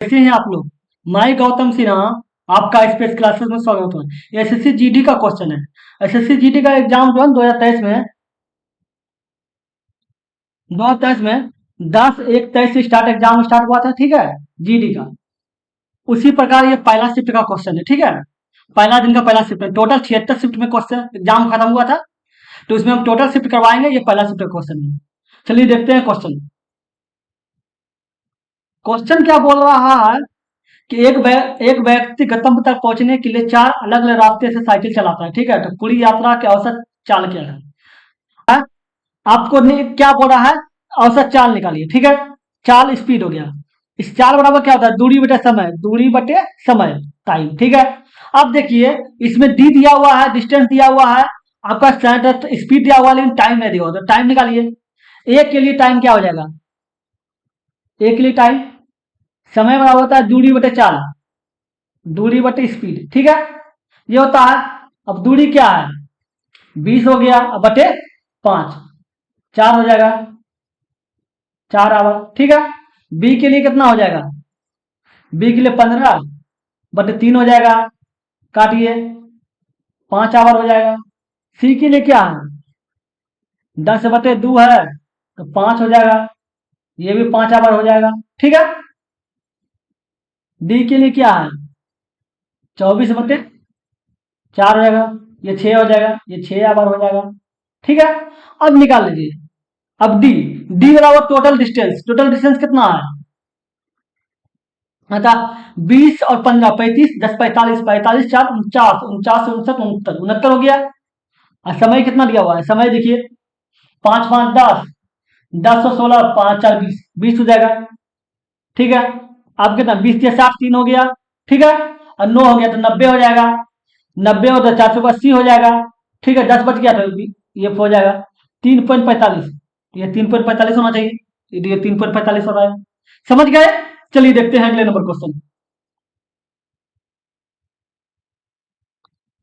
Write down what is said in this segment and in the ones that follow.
कैसे हैं आप लोग। मैं गौतम सिन्हा आपका स्पेस क्लासेस में स्वागत है। ये एसएससी जीडी का क्वेश्चन है। एसएससी जीडी का एग्जाम जो है 2023 में 10/1/23 से स्टार्ट एग्जाम स्टार्ट हुआ था, ठीक है, जीडी का। उसी प्रकार ये पहला शिफ्ट का क्वेश्चन है, ठीक है। पहला दिन का पहला शिफ्ट है। टोटल 76 शिफ्ट में क्वेश्चन एग्जाम खत्म हुआ था, तो इसमें हम टोटल शिफ्ट करवाएंगे। ये पहला शिफ्ट का क्वेश्चन है। चलिए देखते हैं क्वेश्चन। क्वेश्चन क्या बोल रहा है कि एक व्यक्ति गंतव्य तक पहुंचने के लिए 4 अलग अलग रास्ते से साइकिल चलाता है, ठीक है। तो पूरी यात्रा की औसत चाल क्या है? हाँ? आपको क्या बोल रहा है? औसत चाल निकालिए, ठीक है। चाल स्पीड हो गया। इस चाल बराबर क्या होता है? दूरी बटे समय, दूरी बटे समय, टाइम, ठीक है। अब देखिए, इसमें डी दिया हुआ है, डिस्टेंस दिया हुआ है, आपका स्पीड दिया हुआ है, लेकिन टाइम नहीं दिया हुआ, तो टाइम निकालिए। एक के लिए टाइम क्या हो जाएगा? एक के लिए टाइम समय बराबर होता है दूरी बटे चाल, दूरी बटे स्पीड, ठीक है। ये होता है। अब दूरी क्या है? 20 हो गया, अब बटे 5, 4 हो जाएगा, 4 आवर, ठीक है। बी के लिए कितना हो जाएगा? बी के लिए 15/3 हो जाएगा, काटिए, 5 आवर हो जाएगा। सी के लिए क्या है? 10/2 है, तो 5 हो जाएगा, ये भी 5 आवर हो जाएगा, ठीक है। डी के लिए क्या है? 24/4 हो जाएगा, ये 6 हो जाएगा, ये 6 आवर हो जाएगा, ठीक है। अब निकाल लीजिए। अब डी, डी बराबर टोटल डिस्टेंस, टोटल डिस्टेंस कितना है? अच्छा, 20 और 15, 35, 10 45, 45 4 49, 49 से 69, 69 69 हो गया। और समय कितना दिया हुआ है? समय देखिए, 5 5 10, 10 और 16, 5 4 20, 20 हो जाएगा, ठीक है। अब कितना? 20 या 60, 3 हो गया, ठीक है। और 9 हो गया तो 90 हो जाएगा, 90 हो तो 480 हो जाएगा, ठीक है। 10 बच गया तो ये हो जाएगा 3.45, ये 3.45 होना चाहिए, ये 3.45 हो रहा है। समझ गए? चलिए देखते हैं अगले नंबर क्वेश्चन।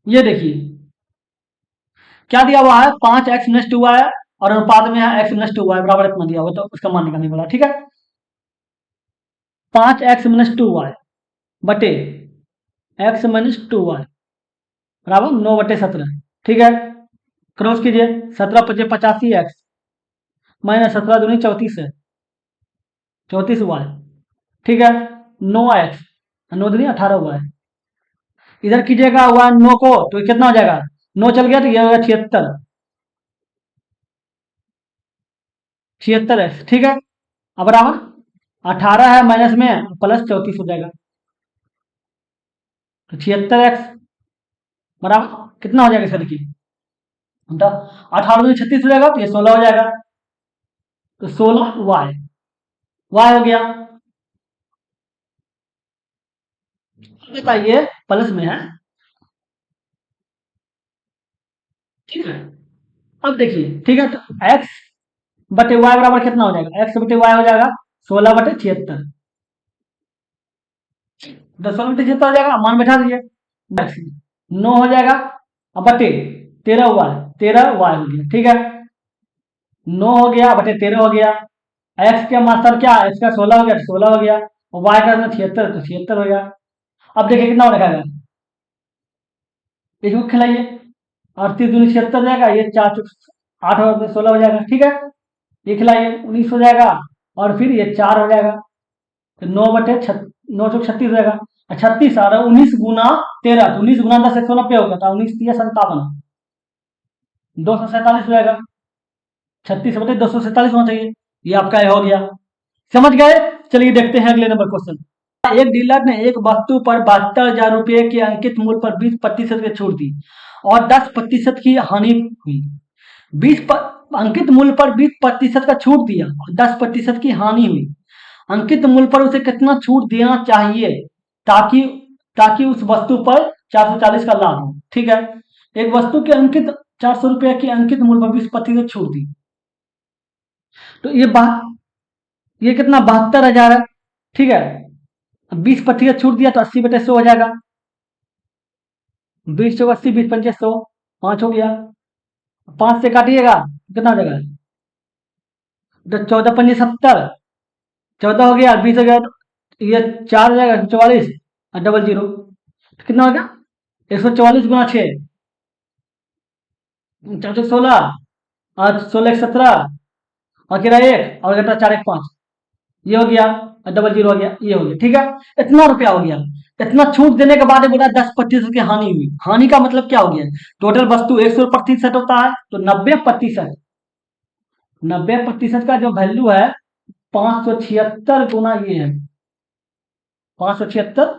ये देखिए, क्या दिया हुआ है? 5x-2y और अनुपात में है x-2y बराबर इतना दिया हुआ, तो उसका मान निकालने वाला, ठीक है। 5x-2y बटे x-2y बराबर 9/17, ठीक है। क्रॉस कीजिए, 17×5 = 85x, माइनस 17×2 = 34 है, 34y, ठीक है। 9x, 9×2 = 18y। इधर कीजिएगा 9 को, तो कितना हो जाएगा? 9 चल गया तो ये होगा 76, 76x, ठीक है। अब बराबर 18 है, माइनस में प्लस 34 हो जाएगा, तो 76x बराबर कितना हो जाएगा? इसका देखिए, 18×2 = 36 हो जाएगा, तो ये 16 हो जाएगा, तो 16y, y हो गया। बताइए, प्लस में है, ठीक है। अब देखिए, ठीक है, तो x बटे वाई बराबर कितना हो जाएगा? x बटे वाई हो जाएगा 16/76, तो 16/76 हो जाएगा, मान बैठा दीजिए। 9 हो जाएगा, अब बटे 13y, 13y हो गया, ठीक है। 9 हो गया बटे 13 हो गया। एक्स का मास्टर क्या है? इसका 16 हो गया, 16 हो गया, और वाई का 76, तो 76 हो गया। अब देखिए कितना लिखा गया, इसको खिलाइए, 38×2 = 76 हो जाएगा, ये 4 8 और 16 हो जाएगा, ठीक है। ये खिलाइए, 19 हो जाएगा, और फिर ये 4 हो जाएगा, तो 9 × 36 हो जाएगा। 36 और 19 × 13, तो 19 × 10 190 होगा, तो 19×3 = 57, 247 हो जाएगा। 36/247 होना चाहिए, ये आपका हो गया। समझ गए? चलिए देखते हैं अगले नंबर क्वेश्चन। एक डीलर ने एक वस्तु पर 72,000 रुपए के अंकित मूल्य पर 20% की छूट दी और 10% की हानि हुई। अंकित मूल्य पर 20% का छूट दिया और 10% की हानि हुई। अंकित मूल्य पर उसे कितना छूट देना चाहिए ताकि ताकि उस वस्तु पर 440 का लाभ हो, ठीक है। एक वस्तु के अंकित 400 रुपए के अंकित मूल्य पर 20% छूट दी, तो ये कितना? 72,000 है, ठीक है। 20% छूट दिया तो 80/100 हो जाएगा। 20 × 80, 20×5 = 100, 5 हो गया। 5 से काटिएगा कितना हो जाएगा? तो 14×5 = 70, 14 हो गया, 20 हो गया, ये 4 हो जाएगा 144 और डबल जीरो, कितना हो गया? 144 गुना 6, 416, और 16 एक 17, और किरा एक, और घटा 4 एक 5, ये हो गया, और डबल जीरो हो गया, ये हो गया, ठीक है। इतना रुपया हो गया। इतना छूट देने के बाद ये बोला 10% की हानि हुई। हानि का मतलब क्या हो गया? टोटल वस्तु 100% होता है, तो 90%, 90% का जो वैल्यू है 576 गुना ये है, 576,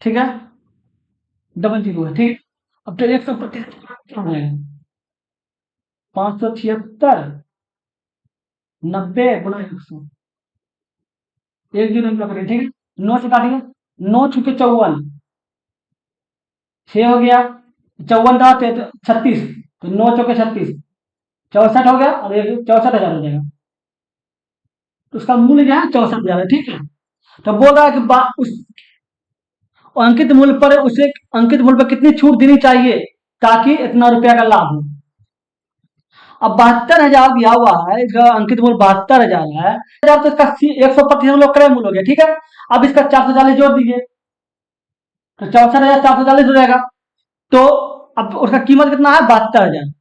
ठीक है, डबल जीरो है, ठीक। अब तो 100% क्या हो जाएगा? 576 90 गुना 100, एक जीरो करें, ठीक है। 9 से काटेंगे, 9 छुके 54, 6 हो गया, 54 था 36, तो 9 चौके 36, 64 हो गया, और एक 64,000 हो जाएगा। तो उसका मूल्य जो है 64,000 है, ठीक है। तो बोल रहा है कि उस अंकित मूल्य पर उसे अंकित मूल्य पर कितनी छूट देनी चाहिए ताकि इतना रुपया का लाभ हो। अब 72,000 दिया हुआ है, इसका अंकित मूल्य 72,000 है, 1000 तो इसका 100% लोग क्रय मूल्य हो गया, ठीक है। अब इसका 440 जोड़ दीजिए, तो 64,440 हो जाएगा। तो अब उसका कीमत कितना है? 72,000,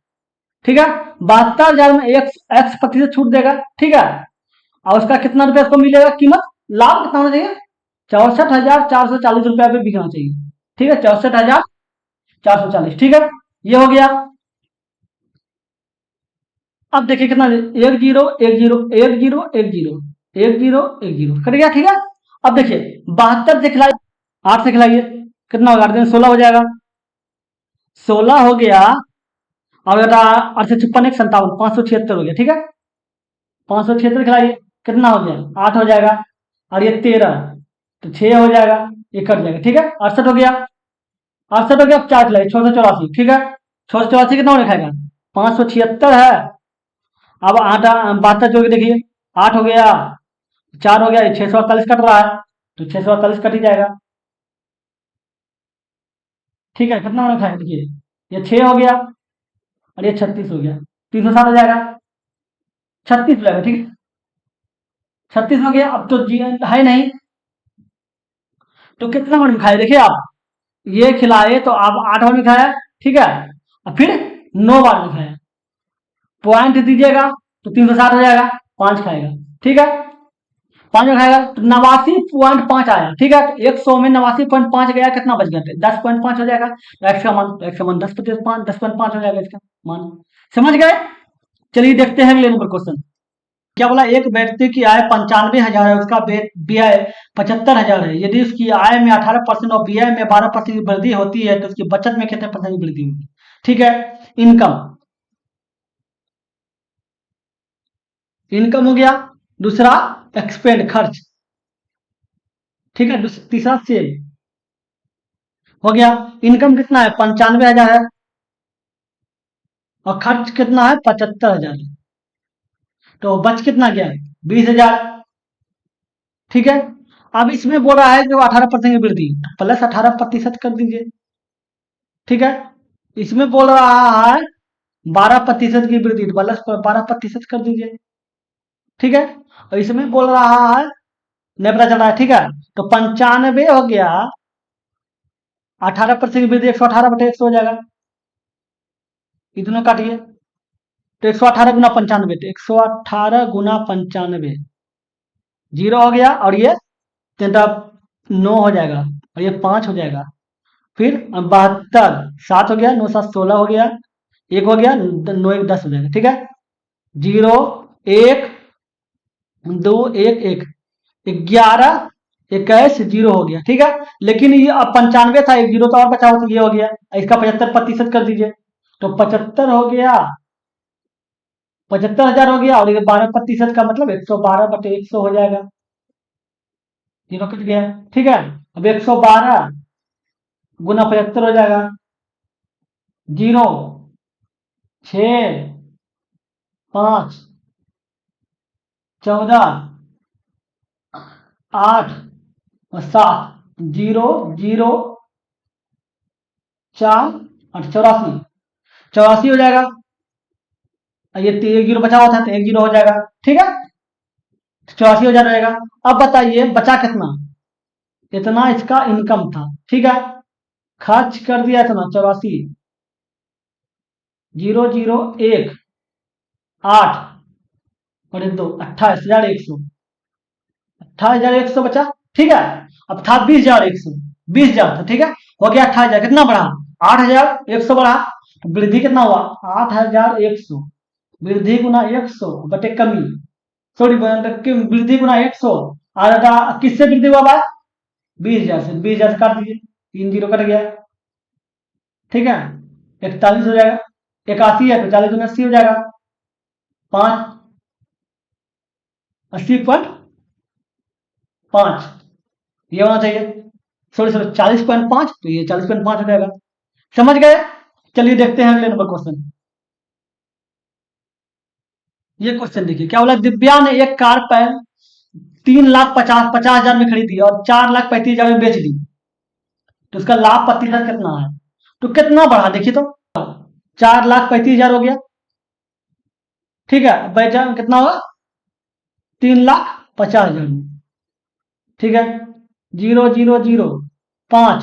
ठीक है। 72,000 में एक्स प्रतिशत छूट देगा, ठीक है। और उसका कितना रुपया उसको मिलेगा कीमत? लाभ कितना होना चाहिए? 64,440 रुपया पे बिकना चाहिए, ठीक है। 64,440, ठीक है, ये हो गया। अब देखिए कितना, एक जीरो एक जीरो एक जीरो एक जीरो एक जीरो एक जीरो कट गया, ठीक है। अब देखिए 72 से खिलाइए, 8 से खिलाइए, कितना होगा? 8 दिन 16 हो जाएगा, 16 हो गया, और बेटा 8 से 56 एक 57, 576 हो गया, ठीक है। 576 खिलाइए, कितना हो गया? 8 हो जाएगा, और ये 13, तो 6 हो जाएगा, ये कट जाएगा, ठीक है। 68 हो गया, 68 हो गया, 4 खिलाइए, 684, ठीक है। 684 कितना होने खाएगा? 576 है। अब 8 72 जोड़ के देखिए, 8 हो गया, 4 हो गया, 648 कट रहा है, तो 648 कट ही जाएगा, ठीक है। कितना होने खाएगा? देखिए ये 6 हो गया, और ये 36 हो गया, 360 हो जाएगा, 36 हो जाएगा, ठीक है। 36 हो गया, अब तो है नहीं, तो कितना बार में खाए? देखिए आप, ये खिलाए तो आप 8 बार में खाया, ठीक है, और फिर 9 बार में खाया, पॉइंट दीजिएगा तो 360 हो जाएगा, 5 खाएगा, ठीक है। 5 में खाएगा तो 89.5 आया, ठीक है। तो 100 में 89.5 गया, कितना बच गया? 10.5 हो जाएगा, तो एक्स का मान, 10/5 10.5 हो जाएगा इसका मान, समझ गए? चलिए देखते हैं अगले नंबर क्वेश्चन। क्या बोला? एक व्यक्ति की आय 95,000 है, उसका व्यय 75,000 है। यदि उसकी आय में 18% और व्यय में 12% की वृद्धि होती है तो उसकी बचत में कितने परसेंट की वृद्धि होगी? ठीक है, इनकम, इनकम हो गया। दूसरा एक्सपेंड, खर्च, ठीक है। तीसरा सेल हो गया। इनकम कितना है? 95,000 है, और खर्च कितना है? 75,000, तो बच कितना गया? 20,000, ठीक है। अब इसमें बोल रहा है कि 18% की वृद्धि, प्लस 18% कर दीजिए, ठीक है। इसमें बोल रहा है 12% की वृद्धि, तो प्लस 12% कर दीजिए, ठीक है। और इसमें बोल रहा है, नहीं पता चल रहा है, ठीक है। तो 95 हो गया, 18% की वृद्धि 118/100 हो जाएगा, ये दोनों काटिए, तो 118 गुना 95, तो 118 गुना 95, जीरो हो गया, और ये 9 हो जाएगा, और ये 5 हो जाएगा, फिर 72, 7 हो गया, 9 7 16 हो गया, 1 हो गया, 9 1 10 हो जाएगा, ठीक है। 0 1 2 1 1, 11 21 जीरो हो गया, ठीक है। लेकिन ये अब 95 था, एक जीरो तो और बचा हो, तो ये हो गया, इसका 75% कर दीजिए, तो 75 हो गया, 75,000 हो गया, और ये 12% का मतलब 112/100 हो जाएगा, जीरो कट गया, ठीक है। अब 112 गुना 75 हो जाएगा, 0 6 5 14 8 और 7, 0 0 4 और 84, 84 हो जाएगा, और ये एक जीरो बचा हुआ था, तो एक जीरो हो जाएगा, ठीक है। 84,000 रहेगा। अब बताइए बचा कितना, इतना इसका इनकम था, ठीक है, खर्च कर दिया इतना 84, 001 8 और एक दो 28,100, 28,100 बचा, ठीक है। अब था 20,100, 20,000 था, ठीक है, हो गया 28,000, कितना बढ़ा, 8,100 बढ़ा, तो वृद्धि कितना हुआ, 8,100, वृद्धि गुना 100 बटे कमी, सॉरी वृद्धि गुना 100, और किससे वृद्धि हुआ भाई, 20,000 से, 20,000 से काट दीजिए, 3 जीरो कट गया, ठीक है, 41 हो जाएगा, 81 है तो 40 दूनी 80 हो जाएगा, 5 80.5 ये होना चाहिए, सॉरी सॉरी 40.5, तो ये 40.5 हो जाएगा। समझ गए। चलिए देखते हैं अगले नंबर क्वेश्चन। ये क्वेश्चन देखिए क्या बोला, दिव्या ने एक कार पर 3,50,50,000 में खरीदी और 4,35,000 में बेच दी, तो उसका लाभ प्रतिशत कितना है, तो कितना बढ़ा देखिए तो, 4,35,000 हो गया, ठीक है, बेचा कितना होगा, 3,50,000 में, ठीक है, 0,005,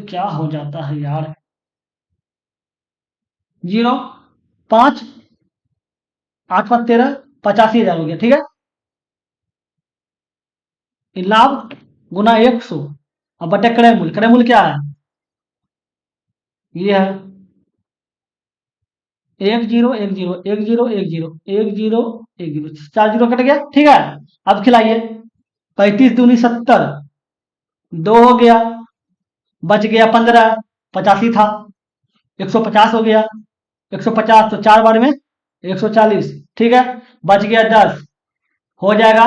क्या हो जाता है यार, 0,5 8 × 13 85,000 हो गया, ठीक है, लाभ गुना 100 और बटे क्रय मूल्य क्या है, ये है 1010 10 10 10 4 जीरो कट गया, ठीक है। अब खिलाइए, 35 दूनी 70, 2 हो गया, बच गया 15, 85 था, 150 हो गया, 150 तो 4 बार में 140, ठीक है, बच गया 10, हो जाएगा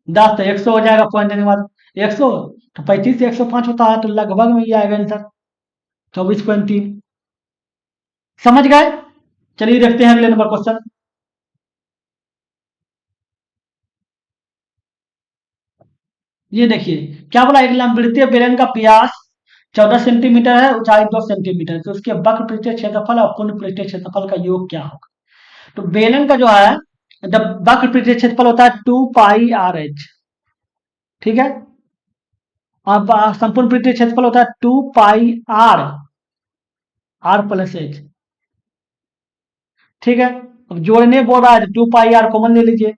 10 तो 100 हो जाएगा, पॉइंट देने के बाद 100, तो 35 से 105 होता है, तो लगभग में ये आएगा आंसर 24.3। समझ गए। चलिए देखते हैं अगले नंबर क्वेश्चन। ये देखिए क्या बोला, एक लंबवृत्तीय बेलन का व्यास 14 सेंटीमीटर है, ऊंचाई 2 सेंटीमीटर, तो उसके वक्र पृष्ठीय क्षेत्रफल और पूर्ण पृष्ठीय क्षेत्रफल का योग क्या होगा, तो बेलन का जो है, जब वक्र पृष्ठीय क्षेत्रफल होता है 2πr/h, ठीक है, और संपूर्ण पृष्ठीय क्षेत्रफल होता है 2πr/r+h, ठीक है। अब जोड़ने बोल रहा है, 2πr कॉमन ले लीजिए,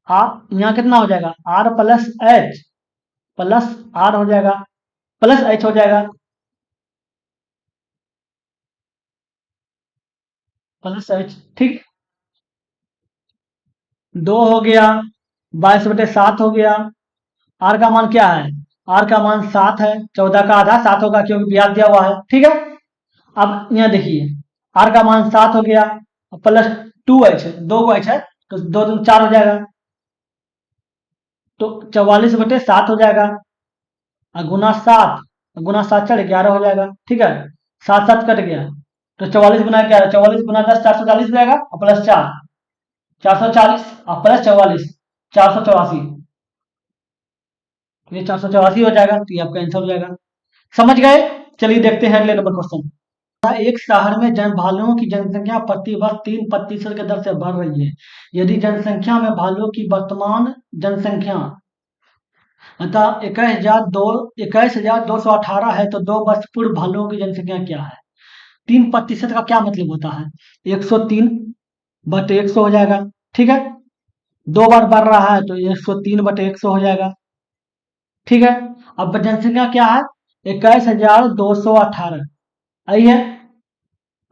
यहाँ कितना हो जाएगा, r+h प्लस r हो जाएगा, प्लस h हो जाएगा, प्लस h, ठीक, 2 हो गया, 22/7 हो गया, आर का मान क्या है, आर का मान 7 है, 14 का आधा 7 होगा क्योंकि ब्याज दिया हुआ है, ठीक है। अब यहाँ देखिए, आर का मान 7 हो गया, प्लस 2h, 2 h है, तो 2 दूनी 4 हो जाएगा, तो 44/7 हो जाएगा, और गुना 7 चढ़ 11 हो जाएगा, ठीक है, 7 7 कट गया, तो 44 गुना 11, 44 गुना 10 440 हो जाएगा, और प्लस 4 440 और प्लस 44 484, तो ये 484 हो जाएगा, तो ये आपका आंसर हो जाएगा। समझ गए। चलिए देखते हैं अगले नंबर क्वेश्चन। एक शहर में भालुओं की जनसंख्या प्रति वर्ष 3% की दर से बढ़ रही है, यदि जनसंख्या में भालुओं की वर्तमान जनसंख्या अतः 21,218 है, तो 2 वर्ष पूर्व भालुओं की जनसंख्या क्या है, 3% का क्या मतलब होता है, 103/100 हो जाएगा, ठीक है, 2 बार बढ़ रहा है तो 103/100 हो जाएगा, ठीक है। अब जनसंख्या क्या है, 21,218 आई है,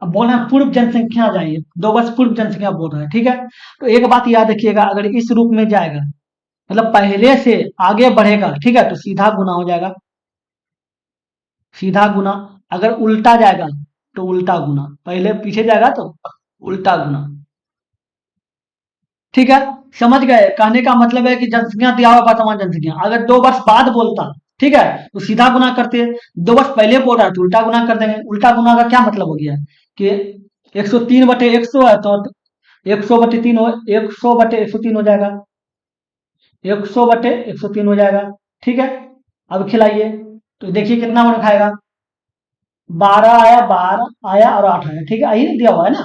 अब बोल रहे हैं पूर्व जनसंख्या जाइए, 2 वर्ष पूर्व जनसंख्या बोल रहा है, ठीक है। तो एक बात याद रखिएगा, अगर इस रूप में जाएगा मतलब पहले से आगे बढ़ेगा, ठीक है, तो सीधा गुना हो जाएगा, सीधा गुना, अगर उल्टा जाएगा तो उल्टा गुना, पहले पीछे जाएगा तो उल्टा गुना, ठीक है। समझ गए, कहने का मतलब है कि जनसंख्या दिया हुआ वर्तमान जनसंख्या, अगर 2 वर्ष बाद बोलता, ठीक है, तो सीधा गुना करते, 2 वर्ष पहले बोल रहा है तो उल्टा गुना कर देंगे, उल्टा गुना का क्या मतलब हो गया कि 103/100 है, तो 100/3 हो, 100/103 हो जाएगा, 100/103 हो जाएगा, ठीक है। अब खिलाइए, तो देखिए कितना बन खाएगा, 12 आया, 12 आया और 8 आया, ठीक है, यही दिया हुआ है ना,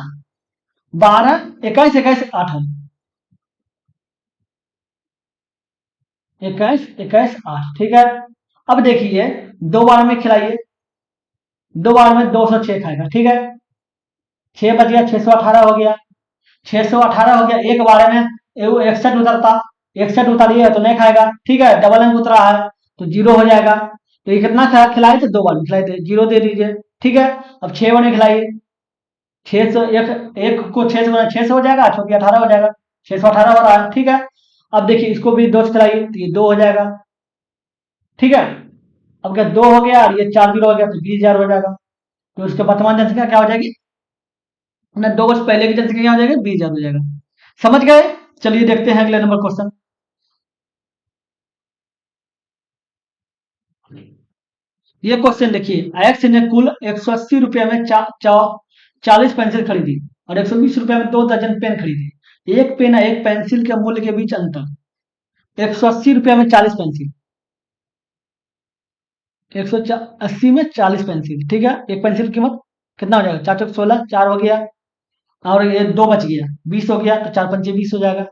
12 21 21 8 है, 21 21 8, ठीक है। अब देखिए, 2 बार में खिलाइए, 2 बार में 206 खाएगा, ठीक है। 6 बच गया, 618 हो गया, 618 हो गया। एक बार में वो 61 उतरता, 61 उतारिए तो नहीं खाएगा, ठीक है। डबल अंक उतरा है तो जीरो हो जाएगा। तो ये कितना खिलाए थे? 2 बार में खिलाए थे, जीरो दे दीजिए, ठीक है। अब 6 बार में खिलाइए, 600, एक एक को 6 से बना 600 हो जाएगा, 6 18 हो जाएगा, 618 हो रहा है, ठीक है। अब देखिए इसको भी 2 से खिलाइए तो ये 2 हो जाएगा, ठीक है। अब क्या 2 हो गया और ये 4 जीरो हो गया तो 20,000 हो जाएगा। तो उसके वर्तमान जनसंख्या क्या हो जाएगी? ना 2 वर्ष पहले की जनसंख्या क्या हो जाएगी? 20,000 हो जाएगा। समझ गए? चलिए देखते हैं अगले नंबर क्वेश्चन। ये क्वेश्चन देखिए, एक्स ने कुल 180 रुपये में 40 पेंसिल खरीदी और 120 रुपये में 2 दर्जन पेन खरीदी। एक पेन और एक पेंसिल के मूल्य के बीच अंतर। 180 रुपये में 40 पेंसिल, 180 में 40 पेंसिल, ठीक है। एक पेंसिल की कीमत कितना हो जाएगा? 4 चौक 16, 4 हो गया और ये 2 बच गया, 20 हो गया। तो 4 पंचे 20 हो जाएगा,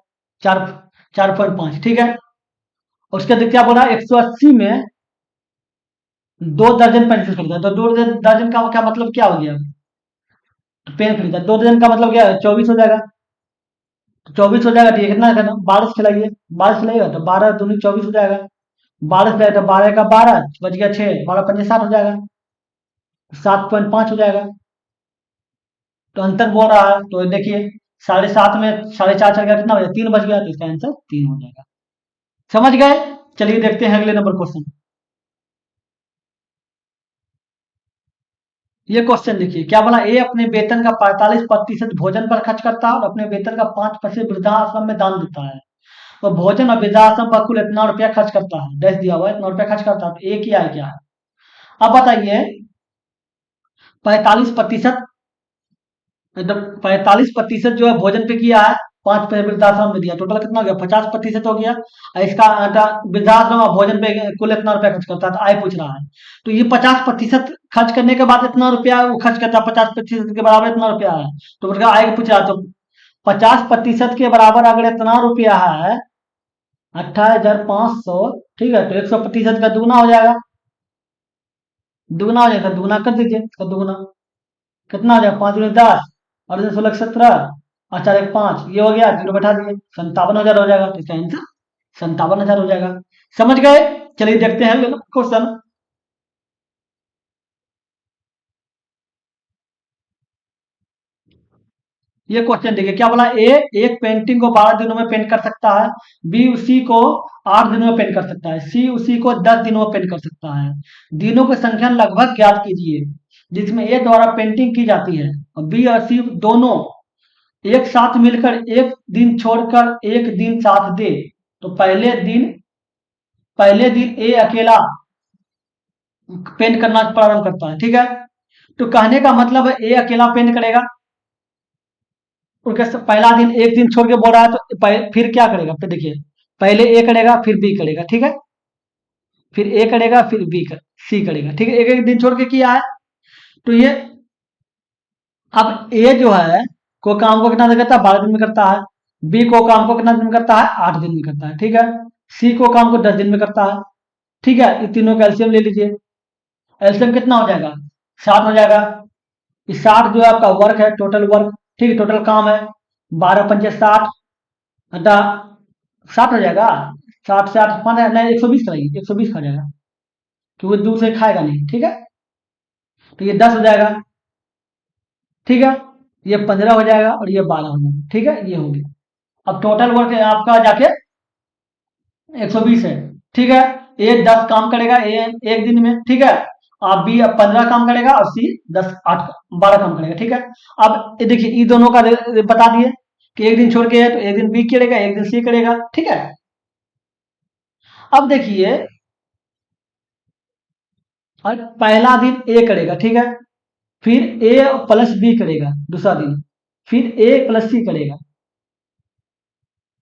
4.5, ठीक है। और उसके बाद क्या बोला? 180 में 2 दर्जन पेंसिल खरीदा, तो 2 दर्जन का क्या मतलब क्या हो गया? तो पेन खरीदा, 2 दर्जन का मतलब क्या है? 24 हो जाएगा। तो 24 हो जाएगा, तो ये कितना करना? 12 से खिलाइए, 12 खिलाइएगा तो 12 दूनी 24 हो जाएगा। 12 खिलाइए तो 12 का 12 बच गया 6, 12 पंजे 7 हो जाएगा, 7.5 हो जाएगा। तो अंतर बोल रहा है, तो देखिए 7.5 में 4.5 चल गया, कितना हो गया? 3 बच गया, तो इसका आंसर 3 हो जाएगा। समझ गए? चलिए देखते हैं अगले नंबर क्वेश्चन। ये क्वेश्चन देखिए, क्या बोला? ए अपने वेतन का 45% भोजन पर खर्च करता है और अपने वेतन का 5% वृद्धाश्रम में दान देता है। तो भोजन और वृद्धाश्रम पर कुल इतना रुपया खर्च करता है, डैश दिया हुआ है, इतना रुपया खर्च करता है। तो ए क्या है, क्या है? अब बताइए, 45%, मतलब 45% जो है भोजन पे किया है, 5 वृद्धाश्रम में दिया, टोटल कितना हो गया? 50% हो गया। और इसका वृद्धाश्रम और भोजन पे कुल इतना रुपया खर्च करता है, तो आय पूछ रहा है। तो ये 50% खर्च करने के बाद इतना रुपया वो खर्च करता है, 50% के बराबर इतना रुपया है। तो उसका आय पूछ रहा है, तो 50% के बराबर अगर इतना रुपया है, 28,500, ठीक है। तो 100% का दुगना हो जाएगा, दुगना हो जाएगा, दुगना कर दीजिए इसका दुगना। कितना हो जाएगा? 5 दूनी 10 और 16 17 और 4 1 5, ये हो गया, जीरो बैठा दिए, 57,000 हो जाएगा। तो इसका आंसर 57,000 हो जाएगा। समझ गए? चलिए देखते हैं क्वेश्चन। ये क्वेश्चन देखिए, क्या बोला? ए एक पेंटिंग को 12 दिनों में पेंट कर सकता है, बी उसी को 8 दिनों में पेंट कर सकता है, सी उसी को 10 दिनों में पेंट कर सकता है। दिनों की संख्या लगभग ज्ञात कीजिए जिसमें ए द्वारा पेंटिंग की जाती है और बी और सी दोनों एक साथ मिलकर एक दिन छोड़कर एक दिन साथ दे। तो पहले दिन ए अकेला पेंट करना प्रारंभ करता है, ठीक है। तो कहने का मतलब है ए अकेला पेंट करेगा, उनके पहला दिन एक दिन छोड़ के बोल रहा है, तो फिर क्या करेगा? फिर देखिए, पहले ए करेगा फिर बी करेगा, ठीक है। फिर ए करेगा फिर सी करेगा, ठीक है। एक एक दिन छोड़ के किया है। तो ये अब ए जो है को काम को कितना दिन करता है? 12 दिन में करता है। बी को काम को कितना दिन में करता है? 8 दिन में करता है, ठीक है। सी को काम को 10 दिन में करता है, ठीक है। ये तीनों का एलसीएम ले लीजिए, एलसीएम कितना हो जाएगा? 60 हो जाएगा। ये 60 जो है आपका वर्क है, टोटल वर्क, ठीक है, टोटल काम है। 12 पंजे 60, अतः 60 हो जाएगा। 60 से 8 5 नहीं, 120 कराइए, 120 खा जाएगा क्योंकि दूर से खाएगा नहीं, ठीक है। तो ये 10 हो जाएगा, ठीक है। ये 15 हो जाएगा और ये 12 हो जाएगा, ठीक है। ये हो गया। अब टोटल वर्क आपका जाके 120 है, ठीक है। ए 10 काम करेगा ए एक दिन में, ठीक है। आप बी अब 15 काम करेगा और सी 10 8 12 काम करेगा, ठीक है। अब ये देखिए, ये दोनों का बता दिए कि एक दिन छोड़ के है, तो एक दिन बी करेगा एक दिन सी करेगा, ठीक है। अब देखिए, और पहला दिन ए करेगा, ठीक है। फिर ए प्लस बी करेगा दूसरा दिन, फिर ए प्लस सी करेगा,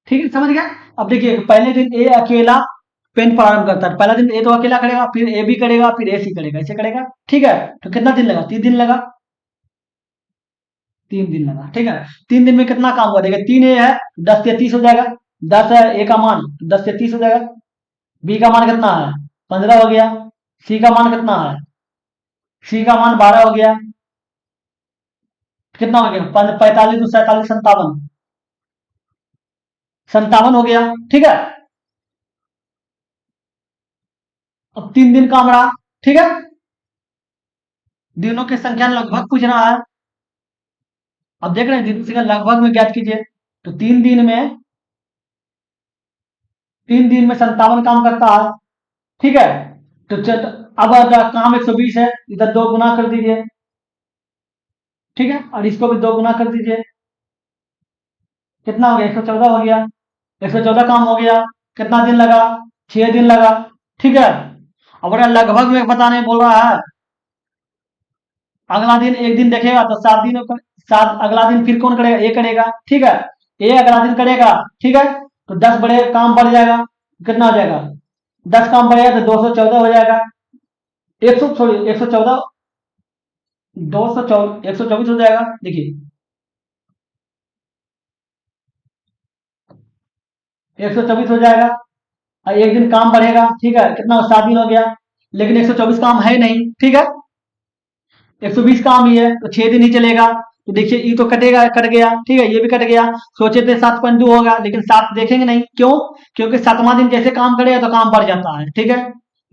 ठीक है। समझ गया? अब देखिए, पहले दिन ए अकेला पेन प्रारंभ करता है, पहला दिन ए तो अकेला करेगा, फिर ए भी करेगा, फिर ए सी करेगा, ऐसे करेगा, ठीक है। तो कितना दिन लगा? 3 दिन लगा, 3 दिन लगा, ठीक है। 3 दिन में कितना काम हुआ? देखिए 3 ए है, 10 से 30 हो जाएगा, 10 है ए का मान, 10 से 30 हो जाएगा, बी का मान कितना है? 15 हो गया। सी का मान कितना है? सी का मान 12 हो गया। कितना हो गया? 45 दो 47, 57। 57 हो गया। ठीक है। अब 3 दिन काम रहा। ठीक है। दिनों की संख्या लगभग पूछ रहा है। अब देख रहे हैं दिनों की संख्या लगभग में ज्ञात कीजिए। तो 3 दिन में 57 काम करता है। ठीक है। तो अब अगर काम 120 है, इधर 2 गुना कर दीजिए। ठीक है। और इसको भी 2 गुना कर दीजिए। कितना हो गया? 114 हो गया। 114 काम हो गया। कितना दिन लगा? 6 दिन लगा। ठीक है। अब अगर लगभग में बताने बोल रहा है, अगला दिन एक दिन देखेगा तो 7 दिन, 7 अगला दिन फिर कौन करेगा? ये करेगा। ठीक है। ये अगला दिन करेगा। ठीक है। तो 10 बड़े काम बढ़ जाएगा। कितना हो जाएगा? 10 काम बढ़ेगा तो 214 हो जाएगा। 100 सॉरी 114, 214, 124 हो जाएगा। देखिए 124 हो जाएगा। और एक दिन काम बढ़ेगा। ठीक है। कितना? 7 दिन हो गया। लेकिन 124 काम है नहीं। ठीक है। 120 काम ही है तो 6 दिन ही चलेगा। तो देखिए ये तो कटेगा, कट गया। ठीक है। ये भी कट गया। सोचे थे 7.2 होगा, लेकिन 7 देखेंगे नहीं। क्यों? क्योंकि 7वां दिन जैसे काम करेगा तो काम बढ़ जाता है। ठीक है।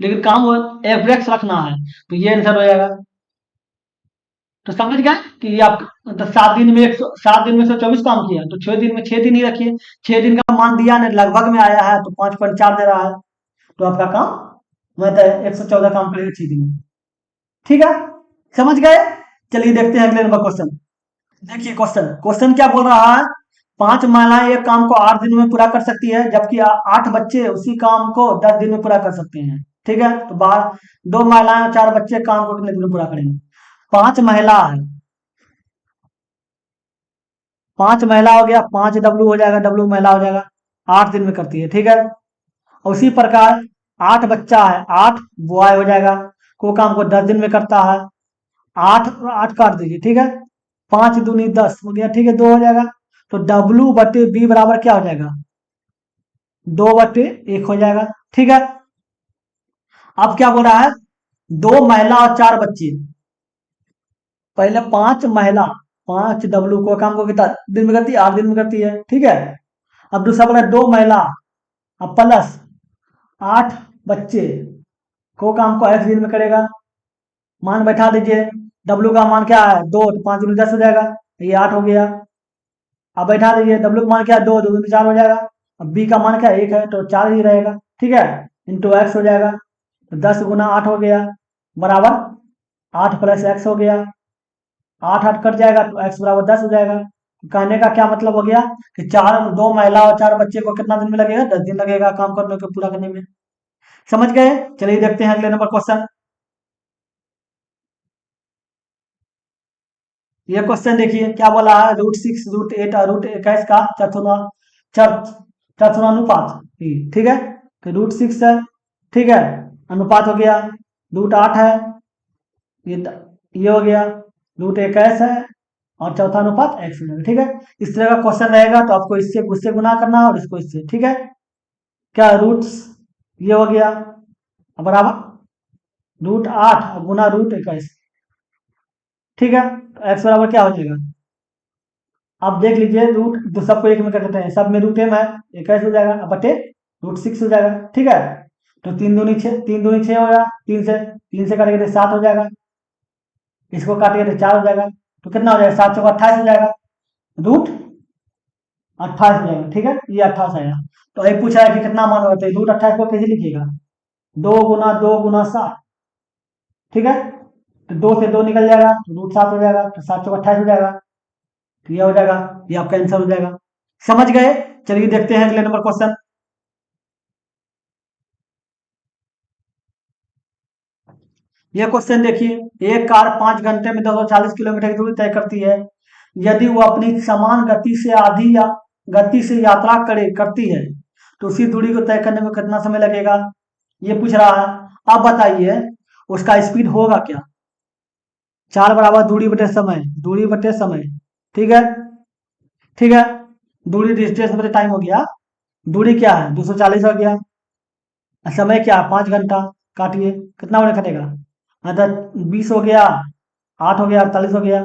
लेकिन काम एवरेक्स रखना है। तो ये आंसर हो जाएगा। तो समझ गए कि आप, तो 7 दिन में 124 काम किया, तो 6 दिन में 6 दिन ही रखिए। 6 दिन का मान दिया ना, लगभग में आया है तो 5.4 दे रहा है। तो आपका काम मतलब 114 काम करेगा 6 दिन में। ठीक है। समझ गए? चलिए देखते हैं अगले नंबर क्वेश्चन। देखिए क्वेश्चन क्वेश्चन क्या बोल रहा है? 5 महिलाएं एक काम को 8 दिन में पूरा कर सकती है, जबकि 8 बच्चे उसी काम को 10 दिन में पूरा कर सकते हैं। ठीक है। तो बाहर 2 महिलाएं और 4 बच्चे काम को कितने दिन में पूरा करेंगे? 5 महिला है। 5 महिला हो गया, 5 डब्लू हो जाएगा, डब्लू महिला हो जाएगा। 8 दिन में करती है। ठीक है। उसी प्रकार 8 बच्चा है, 8 बॉय हो जाएगा। को काम को 10 दिन में करता है। 8 8 काट दीजिए। ठीक है। 5 दूनी 10 हो गया। ठीक है। 2 हो जाएगा। तो W/B बराबर क्या हो जाएगा? 2/1 हो जाएगा। ठीक है। अब क्या बोल रहा है? 2 महिला और 4 बच्चे। पहले 5 महिला, 5W को काम को कितना दिन में करती है? 8 दिन में करती है। ठीक है। अब दूसरा बोला 2 महिला अब प्लस 8 बच्चे को काम को 8 दिन में करेगा। मान बैठा दीजिए। W का मान क्या है? 2, तो 5 दूनी 10 हो जाएगा। ये 8 हो गया। अब बैठा दीजिए। W का मान क्या है? 2, 2 दूनी 4 हो जाएगा। अब B का मान क्या है? 1 है, तो 4 ही रहेगा। ठीक है। इंटू एक्स हो जाएगा। तो 10 गुना 8 हो गया, बराबर 8 + x हो गया। 8 8 कट जाएगा तो x बराबर 10 हो जाएगा। कहने का क्या मतलब हो गया कि 2 महिला और 4 बच्चे को कितना दिन में लगेगा? 10 दिन लगेगा काम करने को, पूरा करने में। समझ गए? चलिए देखते हैं अगले नंबर क्वेश्चन। ये क्वेश्चन देखिए क्या बोला है? √6, √8 और √21 का चतुर्थानुपात। ठीक है। तो √6 है। ठीक है। अनुपात हो गया। √8 है। ये ये हो गया। √21 है। और चौथा अनुपात x हो जाएगा। ठीक है। इस तरह का क्वेश्चन रहेगा तो आपको इससे उससे गुना करना है और इसको इससे। ठीक है। क्या रूट्स, ये हो गया बराबर √8 गुना √21। ठीक है। तो x बराबर क्या हो जाएगा? आप देख लीजिए। रूट तो सबको एक में कर देते हैं, सब में √m है, 21 हो जाएगा। अब बटे √6 हो जाएगा। ठीक है। तो 3 दूनी 6, 3 दूनी 6 हो गया। 3 से काटेंगे तो 7 हो जाएगा। इसको काटेंगे तो 4 हो जाएगा। तो कितना हो जाएगा? 7 × 4 = 28 हो जाएगा। √28 हो जाएगा। ठीक है। ये 28 आएगा। तो अभी पूछा है कि कितना मान होता है? √28 को कैसे लिखिएगा? 2 × 2 × 7। ठीक है। तो 2 से 2 निकल जाएगा तो √7 हो जाएगा। तो 7 × 28 हो जाएगा। तो ये हो जाएगा, ये आपका आंसर हो जाएगा। समझ गए? चलिए देखते हैं अगले नंबर क्वेश्चन। ये क्वेश्चन देखिए। एक कार 5 घंटे में 240 किलोमीटर की दूरी तय करती है। यदि वो अपनी समान गति से आधी या गति से यात्रा करती है तो उसी दूरी को तय करने में कितना समय लगेगा? ये पूछ रहा है। अब बताइए उसका स्पीड होगा क्या? 4 बराबर दूरी बटे समय, दूरी बटे समय। ठीक है। ठीक है। दूरी डिस्टेंस बटे टाइम हो गया। दूरी क्या है? 240 हो गया। समय क्या है, 5 घंटा। काटिए, कितना बड़े कटेगा। अगर 20 हो गया, 8 हो गया, 48 हो गया,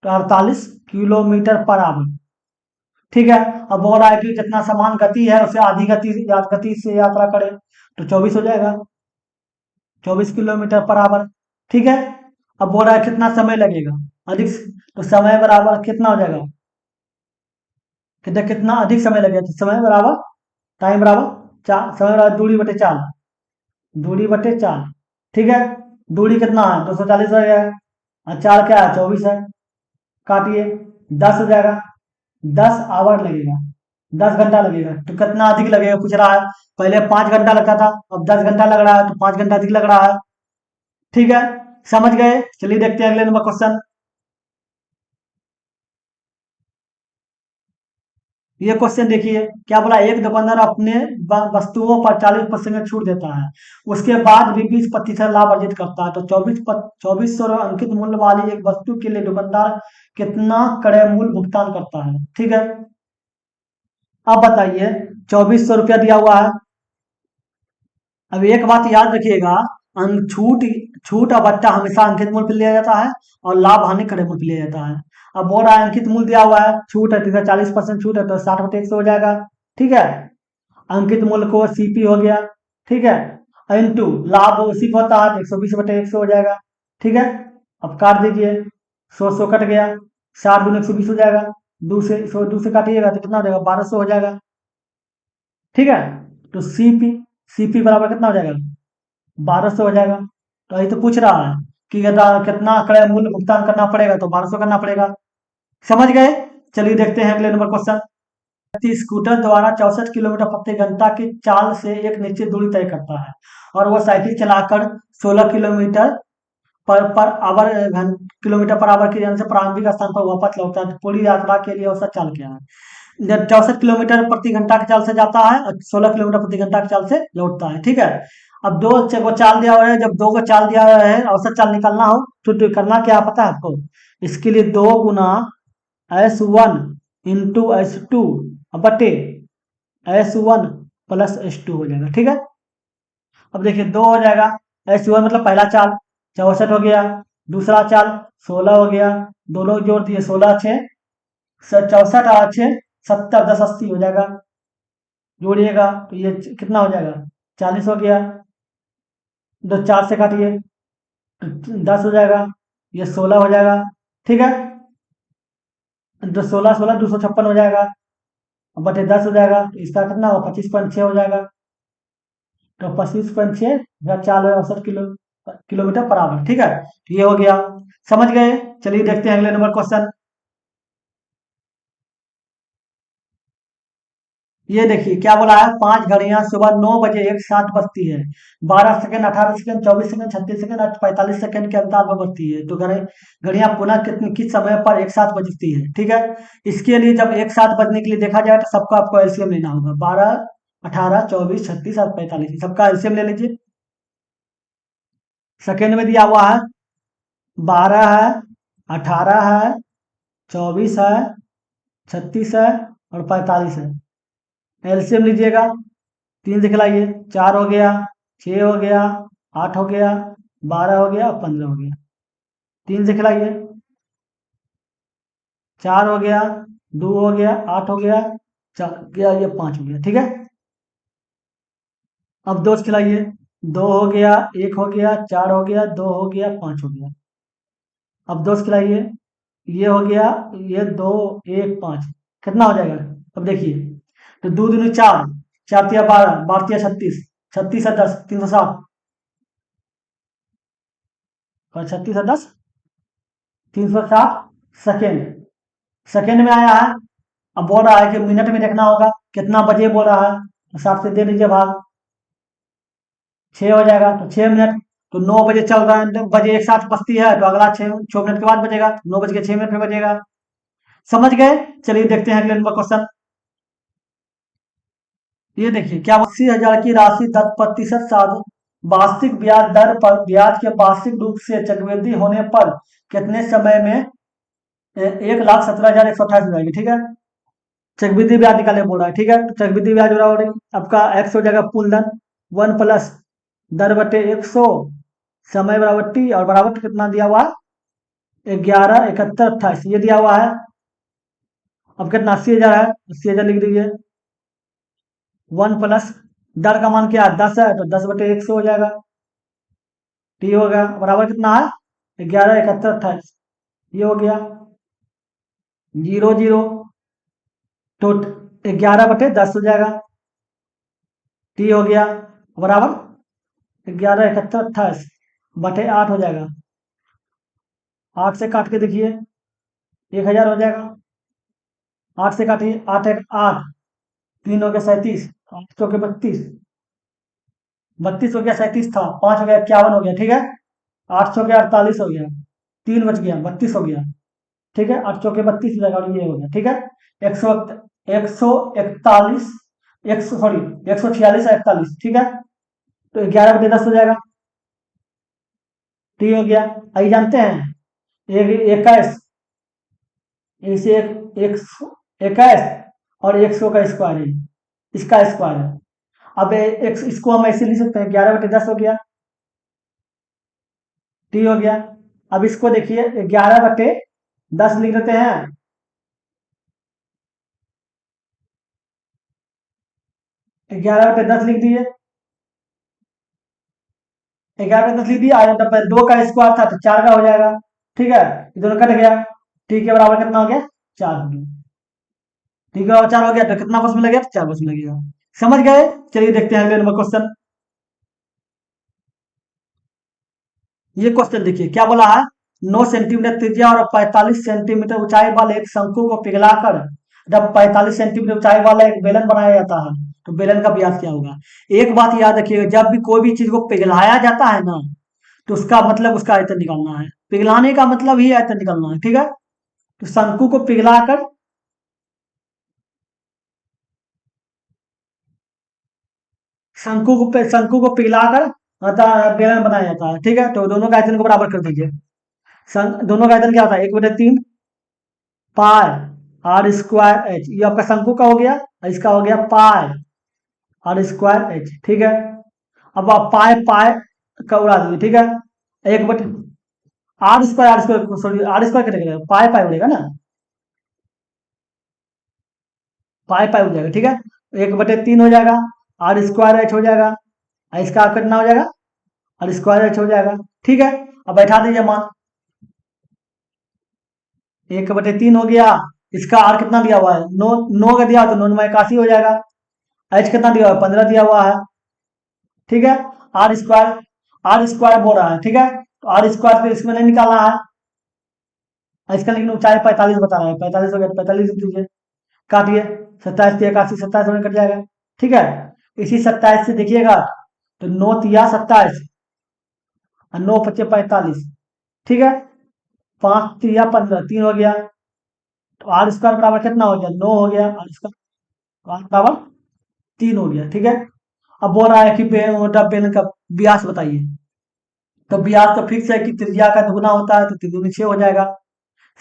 तो 48 किलोमीटर पर आवर। ठीक है। अब बोल रहा है कि जितना समान गति है उससे आधी गति से यात्रा करे, तो 24 हो जाएगा, 24 किलोमीटर पर आवर। ठीक है। अब बोल रहा है कितना समय लगेगा, अधिक, तो समय बराबर कितना हो जाएगा, कितना कितना अधिक समय लगेगा, तो समय बराबर टाइम बराबर चार, समय बराबर दूरी बटे चार, दूरी बटे चार। ठीक है। दूरी कितना है, 240 हो जाएगा, और चार क्या है, 24 है। काटिए, 10 हो जाएगा, 10 आवर लगेगा, 10 घंटा लगेगा। तो कितना अधिक लगेगा पूछ रहा है। पहले 5 घंटा लगता था, अब 10 घंटा लग रहा है, तो 5 घंटा अधिक लग रहा है। ठीक है। समझ गए। चलिए देखते हैं अगले नंबर क्वेश्चन। ये क्वेश्चन देखिए, क्या बोला, एक दुकानदार अपने वस्तुओं पर 40% छूट देता है, उसके बाद भी 20% लाभ अर्जित करता है, तो 2400 अंकित मूल्य वाली एक वस्तु के लिए दुकानदार कितना क्रय मूल्य भुगतान करता है। ठीक है। अब बताइए, 2400 रुपया दिया हुआ है। अब एक बात याद रखिएगा, छूट छूट और बट्टा हमेशा अंकित मूल्य पे लिया जाता है, और लाभ हानि क्रय मूल्य पे लिया जाता है। अब बोल रहा है अंकित मूल्य दिया हुआ है, छूट है, तो 40% छूट है, तो 60/100 हो जाएगा। ठीक है। अंकित मूल्य को सीपी हो गया। ठीक है। इंटू लाभ उसी को होता है, 120/100 हो जाएगा। ठीक है। अब काट दीजिए, 100 कट गया, 60 × 120 हो जाएगा। दो से काटिएगा तो कितना हो जाएगा, 1200 हो जाएगा। ठीक है। तो सीपी बराबर कितना हो जाएगा, 1200 हो जाएगा। तो ये तो पूछ रहा है कि कितना क्रय मूल्य भुगतान करना पड़ेगा, तो 1200 करना पड़ेगा। समझ गए। चलिए देखते हैं अगले नंबर क्वेश्चन। व्यक्ति स्कूटर द्वारा 64 किलोमीटर प्रति घंटा की चाल से एक निश्चित दूरी तय करता है, और वह साइकिल चलाकर 16 किलोमीटर पर आवर की गति से प्रारंभिक स्थान पर वापस लौटता है, तो पूरी यात्रा के लिए औसत चाल क्या है। जब 64 किलोमीटर प्रति घंटा की चाल से जाता है और 16 किलोमीटर प्रति घंटा की चाल से लौटता है। ठीक है। अब दो को चाल दिया हुआ है, जब दो को चाल दिया हुआ है, औसत चाल निकालना हो तो करना क्या पता है आपको। इसके लिए 2 × S1 × S2 बटे S1 + S2 हो जाएगा। ठीक है। अब देखिए 2 हो जाएगा, S1 मतलब पहला चाल 64 हो गया, दूसरा चाल 16 हो गया, दोनों जोड़ दिए 16 6 64 और 6 70, 10 80 हो जाएगा। जोड़िएगा तो ये कितना हो जाएगा, 40 हो गया। दो 4 से काटिए, 10 हो जाएगा, ये 16 हो जाएगा। ठीक है। तो 16 256 हो जाएगा, बटे 10 हो जाएगा, तो इसका कितना हो, 25.6 हो जाएगा। तो 25.6 चाल है 68 किलोमीटर पर आवर। ठीक है। तो ये हो गया। समझ गए। चलिए देखते हैं अगले नंबर क्वेश्चन। ये देखिए क्या बोला है, 5 घड़ियां सुबह 9 बजे एक साथ बजती है, 12 सेकंड, 18 सेकंड, 24 सेकंड, 36 सेकंड और 45 सेकंड के अंतराल पर बजती है, तो घड़ियां पुनः किस समय पर एक साथ बजती है। ठीक है। इसके लिए जब एक साथ बजने के लिए देखा जाए तो सबका आपको एलसीएम लेना होगा, 12 18 24 36 और 45, सबका एलसीएम ले लीजिए। सेकेंड में दिया हुआ है, 12 है, 18 है, 24 है, 36 है और 45 है। एलसीएम लीजिएगा, 3 से खिलाइए, 4 हो गया, 6 हो गया, 8 हो गया, 12 हो गया और 15 हो गया। 3 से खिलाइए, 4 हो गया, 2 हो गया, 8 हो गया, 4 गया, ये 5 हो गया। ठीक है। अब 2 से खिलाइए, 2 हो गया, 1 हो गया, 4 हो गया, 2 हो गया, 5 हो गया। अब 2 से खिलाइए, ये हो गया, ये 2 1 5, कितना हो जाएगा। अब देखिए, तो 2 दूनी 4, 4 तिया 12, 12 तिया 36, 36 है 10, 360, और 36 है 10, 360 सेकेंड। सेकेंड में आया है। अब बोल रहा है कि मिनट में देखना होगा, कितना बजे बोल रहा है, तो 60 से दे दीजिए भाग, 6 हो जाएगा, तो 6 मिनट। तो 9 बजे चल रहा है, बजे एक साथ बजती है, तो अगला 6 मिनट के बाद बजेगा, 9 बज के 6 मिनट में बजेगा। समझ गए। चलिए देखते हैं अगले नंबर क्वेश्चन। ये देखिए क्या, 80,000 की राशि 10% वार्षिक ब्याज दर पर ब्याज के वार्षिक रूप से चक्रवृद्धि होने पर कितने समय में 1,17,128 हो जाएगी। ठीक है। चक्रवृद्धि ब्याज निकालने बोल रहा है। ठीक है। तो चक्रवृद्धि ब्याज बराबर आपका एक्स हो जाएगा मूलधन, वन प्लस 10/100 समय बराबर टी और बराबर कितना दिया हुआ है 11 71 28 ये दिया हुआ है। अब कितना 80,000 है 80,000 लिख दीजिए। वन प्लस दर का मान क्या है 10 है तो 10/100 हो जाएगा। टी हो गया बराबर कितना है 11 71 28 ये हो गया 0 0 तो 11/10 हो जाएगा। टी हो गया बराबर 11 71 28/8 हो जाएगा। 8 से काट के देखिए 1,000 हो जाएगा। 8 से काटिए 8 1 8 3 हो गया 37 8 चौके 32 32 हो गया 37 था 5 हो गया 51 हो गया ठीक है। 8 चौके 48 हो गया 3 बच गया 32 हो गया ठीक है। 8 चौके 32 हो जाएगा और ये हो गया ठीक है। 141 100 सॉरी 146 41 ठीक है। तो 11/10 हो जाएगा। टी हो गया आई जानते हैं एक 21 इसे एक 21 और 100 का स्क्वायर है इसका स्क्वायर है। अब एक इसको हम ऐसे लिख सकते हैं 11/10 हो गया। टी हो गया। अब इसको देखिए 11/10 लिख लेते हैं। 11/10 लिख दिए 11/10 लिख दिया। और 2 का स्क्वायर था तो 4 का हो जाएगा ठीक है। ये दोनों कट गया। टी के बराबर कितना हो गया 4 हो गया। टी के बराबर 4 हो गया तो कितना बस में लगेगा 4 बस में लगेगा। समझ गए। चलिए देखते हैं अगले नंबर क्वेश्चन। ये क्वेश्चन देखिए क्या बोला है 9 सेंटीमीटर त्रिज्या और 45 सेंटीमीटर ऊंचाई वाले एक शंकु को पिघलाकर जब 45 सेंटीमीटर ऊंचाई वाला एक बेलन बनाया जाता है तो बेलन का व्यास क्या होगा। एक बात याद रखिएगा जब भी कोई भी चीज को पिघलाया जाता है ना तो उसका मतलब उसका आयतन निकालना है। पिघलाने का मतलब ही आयतन निकालना है ठीक है। तो शंकु को पिघलाकर शंकु को पिघलाकर बेलन बनाया जाता है ठीक है। तो दोनों का आयतन को बराबर कर दीजिए। दोनों का आयतन क्या होता है 1/3 पाई आर स्क्वायर एच ये आपका शंकु का हो गया और इसका हो गया पाई आर स्क्वायर एच ठीक है। अब आप पाई पाई का उड़ा दीजिए ठीक है। 1/, R square sorry R square कटेगा पाई पाई उड़ेगा ना पाई पाई हो जाएगा ठीक है। 1/3 हो जाएगा आर स्क्वायर एच हो जाएगा और इसका कितना हो जाएगा आर स्क्वायर एच हो जाएगा ठीक है। अब बैठा दीजिए मान 1/3 हो गया। इसका आर कितना दिया हुआ है 9 9 का दिया हुआ तो 9 में 81 हो जाएगा। एच कितना दिया हुआ है 15 दिया हुआ है ठीक है। आर स्क्वायर बोल रहा है ठीक है। तो आर स्क्वायर तो इसमें नहीं निकालना है इसका लेकिन ऊंचाई 45 बता रहा है 45 हो गया 45 लिख दीजिए। काटिए 27 27 में कट जाएगा ठीक है। इसी 27 से देखिएगा तो 9 तिया 27 और 9 5 45 ठीक है। 5 तिया 15 3 हो गया। तो आर स्क्वायर बराबर कितना हो गया 9 हो गया आर स्क्वायर बराबर 3 हो गया ठीक है। अब बोल रहा है कि बेलन का व्यास बताइए। तो व्यास तो फिक्स है कि त्रिज्या का दुगुना होता है तो त्रिगुणी 6 हो जाएगा।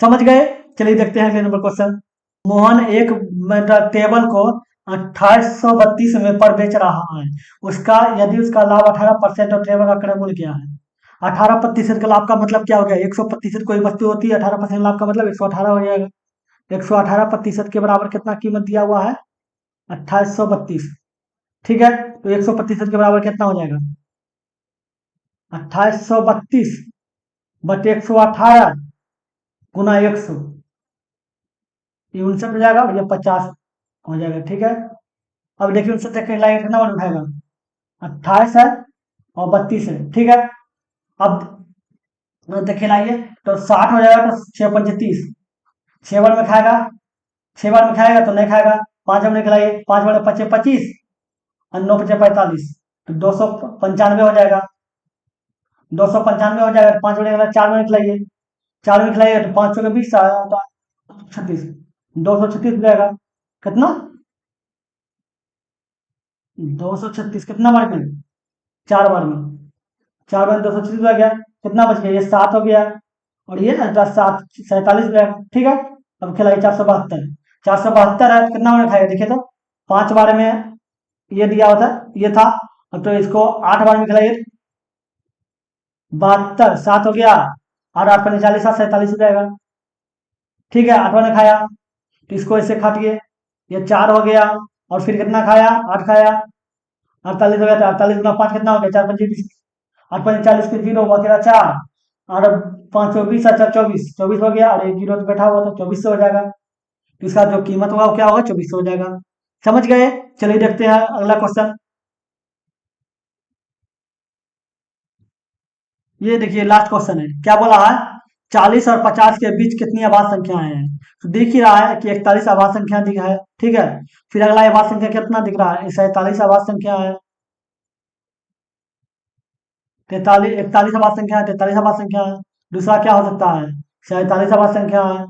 समझ गए। चलिए देखते हैं अगले नंबर क्वेश्चन। मोहन एक मतलब टेबल को 2832 में पर बेच रहा है उसका यदि उसका लाभ 18% और टेबल का क्रय मूल्य क्या है। 18% का लाभ का मतलब क्या हो गया 100% कोई वस्तु होती है 18% लाभ का मतलब 118 हो जाएगा। 118% के बराबर कितना कीमत दिया हुआ है 2832 ठीक है। तो 100% के बराबर कितना हो जाएगा 2832/118 गुना 100 ये 59 हो जाएगा और ये 50 हो जाएगा ठीक है। अब देखिए 59 के लाइन कितना वन उठाएगा 28 है और 32 है ठीक है। अब देखिए लाइए तो 60 हो जाएगा तो 6 पंचे 30 6 बार में खाएगा 6 बार में खाएगा तो नहीं खाएगा 5 बार में खिलाइए 5 बार में 25 और 9 5 45 तो 295 हो जाएगा 295 हो जाएगा 5 बने 4 में खिलाइए 4 में खिलाइए तो 5 के 20 36 236 हो जाएगा कितना 236 कितना बार में 4 बार में 4 बार 236 हो गया कितना बच गया ये 7 हो गया और ये 7 47 हो जाएगा ठीक है। अब खिलाइए 472 472 है तो कितना बार खाएगा देखिए तो 5 बार में ये दिया होता ये था अब तो इसको 8 बार में खिलाइए। 72, 7 हो गया। और 8 × 5 = 40, 7 × 47 हो जाएगा। ठीक है, 8 बार ने खाया, तो इसको ऐसे काटिए। ये 4 हो गया। और फिर कितना खाया? 8 खाया। 48 हो गया, तो 48 × 5 कितना हो गया? 4 × 5 = 20। 8 × 5 = 40, फिर 0 हुआ, तेरा 4। और 5 × 24, अच्छा 24, 24 हो गया, और एक जीरो तो बैठा हुआ, तो 2400 हो जाएगा। तो इसका जो कीमत होगा वो क्या होगा? 2400 हो जाएगा। समझ गए? चलिए देखते हैं अगला क्वेश्चन। ये देखिए लास्ट क्वेश्चन है, क्या बोला है? 40 और 50 के बीच कितनी आवाज संख्याएं हैं? तो दिख ही रहा है कि 41 आवाज संख्या दिख है। ठीक है, फिर अगला आवाज संख्या कितना दिख रहा है? 47 आवाज संख्या है। 43, 41 आवाज संख्या है, 43 आवाज संख्या है। दूसरा क्या हो सकता है? 47 आवाज संख्या है।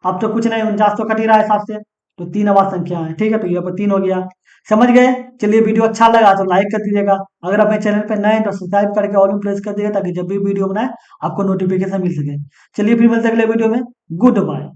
अब तो कुछ नहीं, 49 तो कट ही रहा है 7 से। तो 3 आवाज संख्या है। ठीक है, तो ये पर 3 हो गया। समझ गए? चलिए, वीडियो अच्छा लगा तो लाइक कर दीजिएगा। अगर अपने चैनल पर नए हैं तो सब्सक्राइब करके ऑल में प्रेस कर दीजिएगा, ताकि जब भी वीडियो बनाए आपको नोटिफिकेशन मिल सके। चलिए फिर मिलते हैं अगले वीडियो में। Good bye.